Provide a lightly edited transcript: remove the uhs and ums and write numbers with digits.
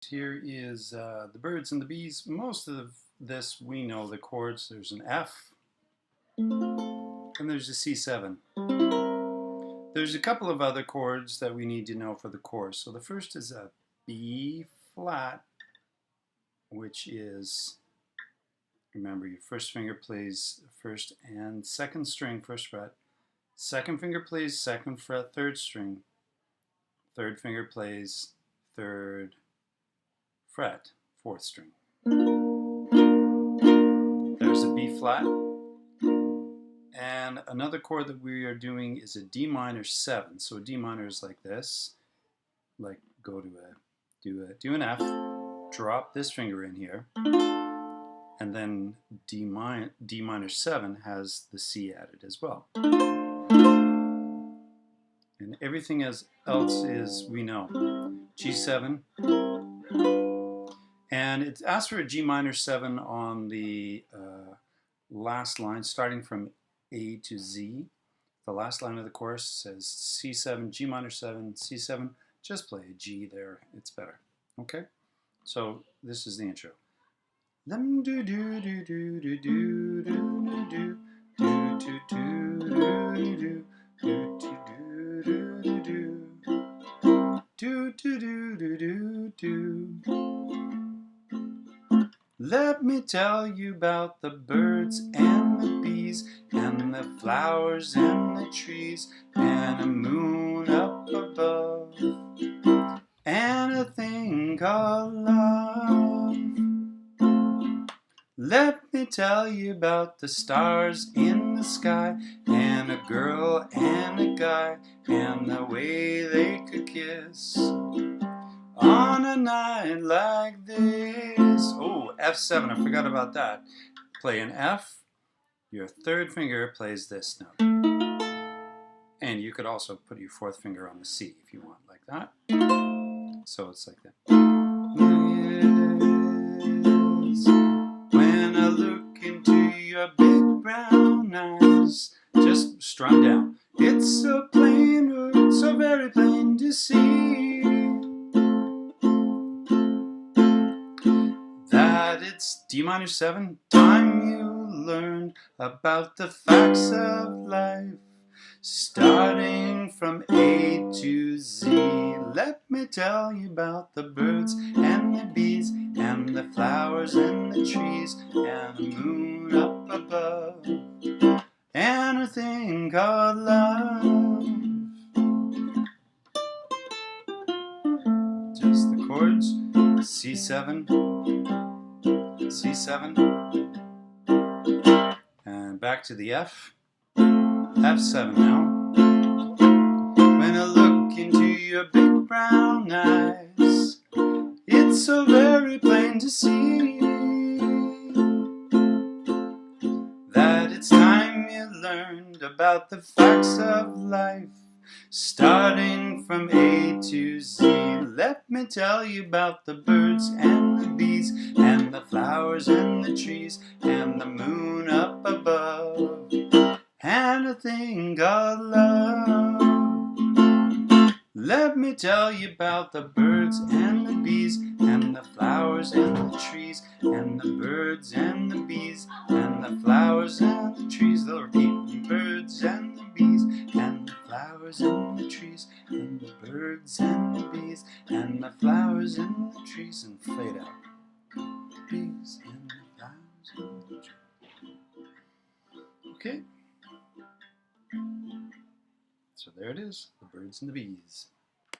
here is the birds and the bees. Most of this we know the chords. There's an F and there's a C7. There's a couple of other chords that we need to know for the chorus. So the first is a B flat, which is, remember, your first finger plays first and second string, first fret. Second finger plays second fret, third string. Third finger plays third fret, fourth string. There's a B flat. And another chord that we are doing is a D minor 7. So a D minor is like this. Like go to do an F, drop this finger in here, and then D minor 7 has the C added as well. And everything else is, we know, G7. And it asks for a G minor 7 on the last line, starting from A to Z. The last line of the chorus says C7, G minor 7, C7. Just play a G there, it's better. Okay? So this is the intro. Lem do do do do do do do do do do do do do. Let me tell you about the birds and the bees and the flowers and the trees and a moon up above and a thing called love. Let me tell you about the stars in the sky and a girl and a guy and the way they could kiss on a night like this. Oh, F7, I forgot about that. Play an F, your third finger plays this note. And you could also put your fourth finger on the C if you want, like that. So it's like that. Yes, when I look into your big brown eyes, just strum down. It's so plain, or so very plain to see that it's D minor 7. Time you learned about the facts of life, starting from A to Z. Let me tell you about the birds and the bees and the flowers and the trees and the moon up above and a thing called love. Just the chords. C7, C7, and back to the F. F7 now. When I look into your big brown eyes, it's so very plain to see that it's time you learned about the facts of life, starting from A to Z. Let me tell you about the birds and the bees and the flowers and the trees and the moon up above and a thing called love. Let me tell you about the birds and the bees and the flowers and the trees and the birds and the bees and the flowers and the trees. They'll repeat. Birds and the bees and the flowers and the trees and the birds and the bees and the flowers and the trees, and fade out. Bees and the flowers and the trees. Okay. So there it is, the birds and the bees.